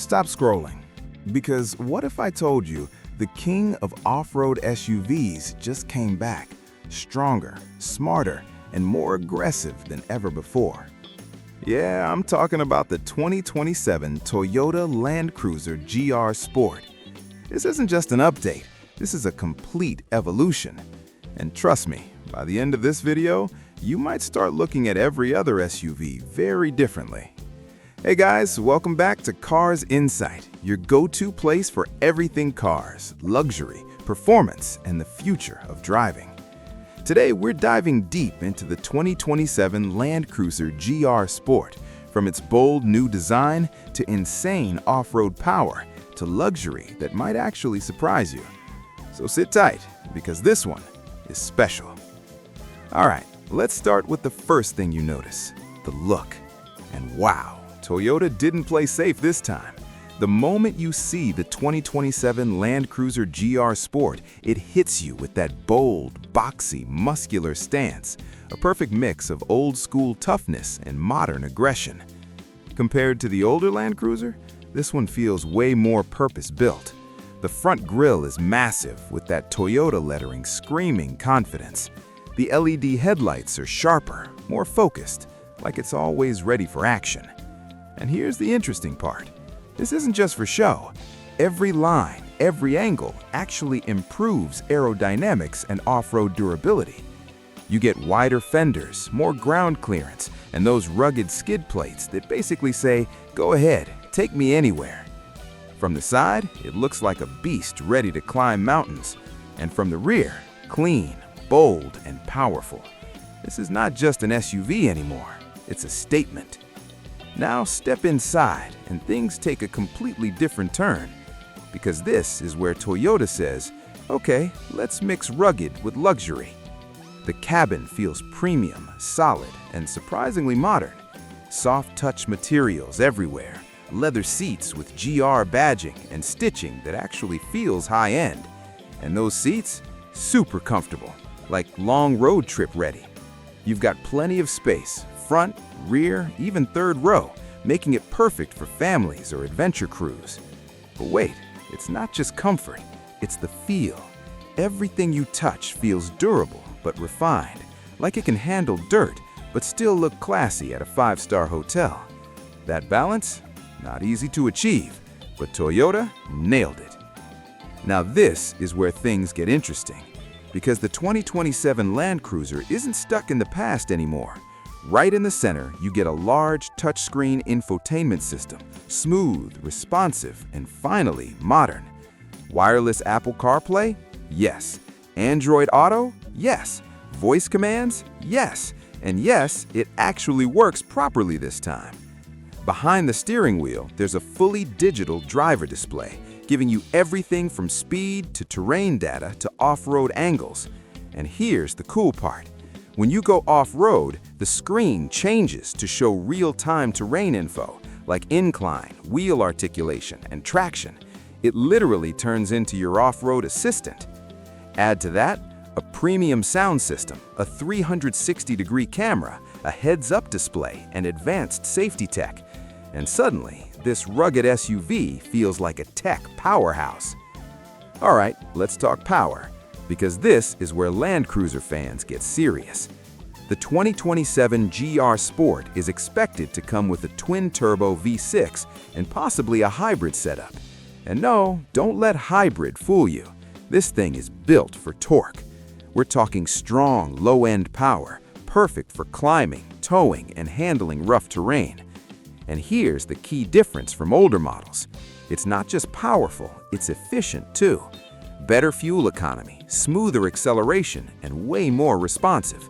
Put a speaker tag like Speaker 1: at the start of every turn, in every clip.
Speaker 1: Stop scrolling. Because what if I told you the king of off-road SUVs just came back, stronger, smarter, and more aggressive than ever before? Yeah, I'm talking about the 2027 Toyota Land Cruiser GR Sport. This isn't just an update, this is a complete evolution. And trust me, by the end of this video, you might start looking at every other SUV very differently. Hey guys, welcome back to Cars Insight, your go-to place for everything cars, luxury, performance, and the future of driving. Today, we're diving deep into the 2027 Land Cruiser GR Sport, from its bold new design to insane off-road power to luxury that might actually surprise you. So sit tight, because this one is special. All right, let's start with the first thing you notice, the look. And wow, Toyota didn't play safe this time. The moment you see the 2027 Land Cruiser GR Sport, it hits you with that bold, boxy, muscular stance, a perfect mix of old-school toughness and modern aggression. Compared to the older Land Cruiser, this one feels way more purpose-built. The front grille is massive, with that Toyota lettering screaming confidence. The LED headlights are sharper, more focused, like it's always ready for action. And here's the interesting part. This isn't just for show. Every line, every angle actually improves aerodynamics and off-road durability. You get wider fenders, more ground clearance, and those rugged skid plates that basically say, "Go ahead, take me anywhere." From the side, it looks like a beast ready to climb mountains. And from the rear, clean, bold, and powerful. This is not just an SUV anymore, it's a statement. Now step inside and things take a completely different turn, because this is where Toyota says, okay, let's mix rugged with luxury. The cabin feels premium, solid, and surprisingly modern. Soft touch materials everywhere, leather seats with GR badging and stitching that actually feels high-end. And those seats, super comfortable, like long road trip ready. You've got plenty of space, front, rear, even third row, making it perfect for families or adventure crews. But wait, it's not just comfort, it's the feel. Everything you touch feels durable but refined, like it can handle dirt but still look classy at a five-star hotel. That balance? Not easy to achieve, but Toyota nailed it. Now this is where things get interesting, because the 2027 Land Cruiser isn't stuck in the past anymore. Right in the center, you get a large touchscreen infotainment system, smooth, responsive, and finally modern. Wireless Apple CarPlay? Yes. Android Auto? Yes. Voice commands? Yes. And yes, it actually works properly this time. Behind the steering wheel, there's a fully digital driver display, giving you everything from speed to terrain data to off-road angles. And here's the cool part. When you go off-road, the screen changes to show real-time terrain info, like incline, wheel articulation, and traction. It literally turns into your off-road assistant. Add to that a premium sound system, a 360-degree camera, a heads-up display, and advanced safety tech. And suddenly, this rugged SUV feels like a tech powerhouse. All right, let's talk power, because this is where Land Cruiser fans get serious. The 2027 GR Sport is expected to come with a twin-turbo V6 and possibly a hybrid setup. And no, don't let hybrid fool you. This thing is built for torque. We're talking strong, low-end power, perfect for climbing, towing, and handling rough terrain. And here's the key difference from older models. It's not just powerful, it's efficient too. Better fuel economy, smoother acceleration, and way more responsive.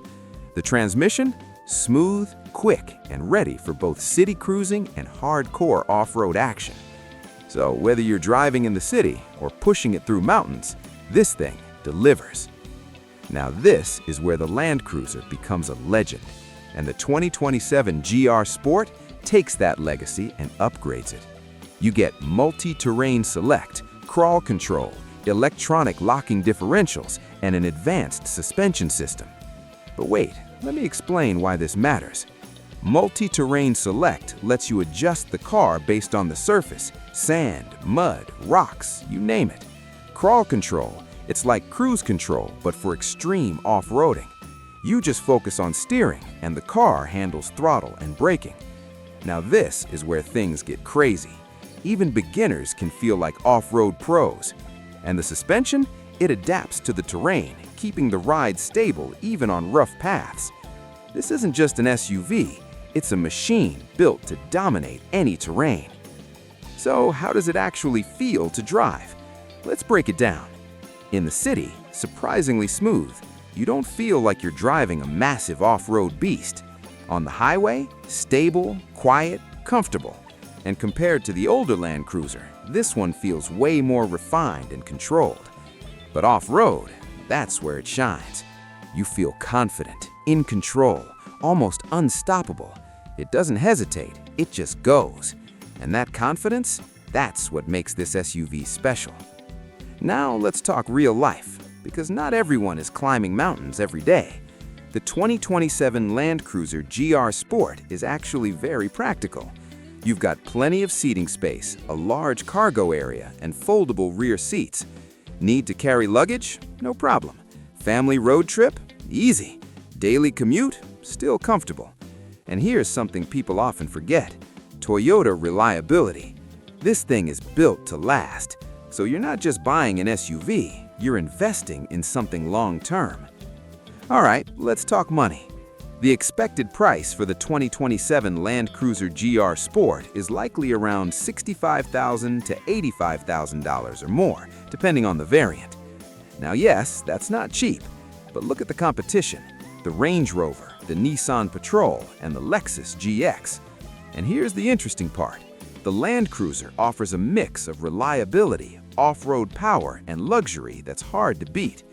Speaker 1: The transmission? Smooth, quick, and ready for both city cruising and hardcore off-road action. So whether you're driving in the city or pushing it through mountains, this thing delivers. Now this is where the Land Cruiser becomes a legend, and the 2027 GR Sport takes that legacy and upgrades it. You get multi-terrain select, crawl control, electronic locking differentials, and an advanced suspension system. But wait, let me explain why this matters. Multi-Terrain Select lets you adjust the car based on the surface, sand, mud, rocks, you name it. Crawl Control, it's like cruise control, but for extreme off-roading. You just focus on steering, and the car handles throttle and braking. Now this is where things get crazy. Even beginners can feel like off-road pros. And the suspension? It adapts to the terrain, keeping the ride stable even on rough paths. This isn't just an SUV, it's a machine built to dominate any terrain. So how does it actually feel to drive? Let's break it down. In the city, surprisingly smooth. You don't feel like you're driving a massive off-road beast. On the highway, stable, quiet, comfortable. And compared to the older Land Cruiser, this one feels way more refined and controlled. But off-road, that's where it shines. You feel confident, in control, almost unstoppable. It doesn't hesitate, it just goes. And that confidence, that's what makes this SUV special. Now let's talk real life, because not everyone is climbing mountains every day. The 2027 Land Cruiser GR Sport is actually very practical. You've got plenty of seating space, a large cargo area, and foldable rear seats. Need to carry luggage? No problem. Family road trip? Easy. Daily commute? Still comfortable. And here's something people often forget: Toyota reliability. This thing is built to last. So you're not just buying an SUV, you're investing in something long-term. All right, let's talk money. The expected price for the 2027 Land Cruiser GR Sport is likely around $65,000 to $85,000 or more, depending on the variant. Now yes, that's not cheap, but look at the competition: the Range Rover, the Nissan Patrol, and the Lexus GX. And here's the interesting part: the Land Cruiser offers a mix of reliability, off-road power, and luxury that's hard to beat.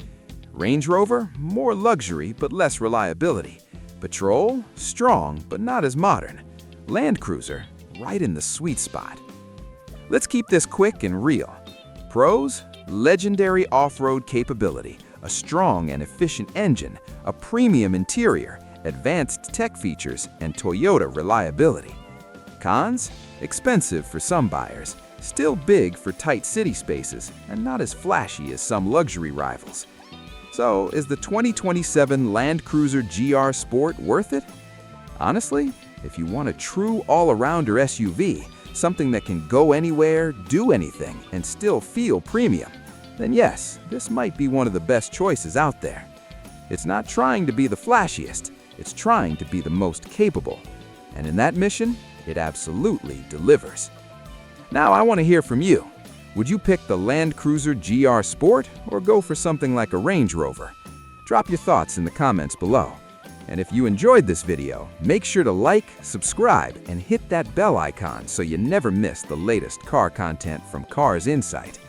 Speaker 1: Range Rover, more luxury but less reliability. Patrol, strong but not as modern. Land Cruiser, right in the sweet spot. Let's keep this quick and real. Pros: legendary off-road capability, a strong and efficient engine, a premium interior, advanced tech features, and Toyota reliability. Cons: expensive for some buyers, still big for tight city spaces, and not as flashy as some luxury rivals. So, is the 2027 Land Cruiser GR Sport worth it? Honestly, if you want a true all-arounder SUV, something that can go anywhere, do anything, and still feel premium, then yes, this might be one of the best choices out there. It's not trying to be the flashiest, it's trying to be the most capable. And in that mission, it absolutely delivers. Now I want to hear from you. Would you pick the Land Cruiser GR Sport or go for something like a Range Rover? Drop your thoughts in the comments below. And if you enjoyed this video, make sure to like, subscribe, and hit that bell icon so you never miss the latest car content from Cars Insight.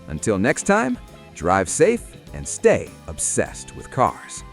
Speaker 1: Until next time, drive safe and stay obsessed with cars.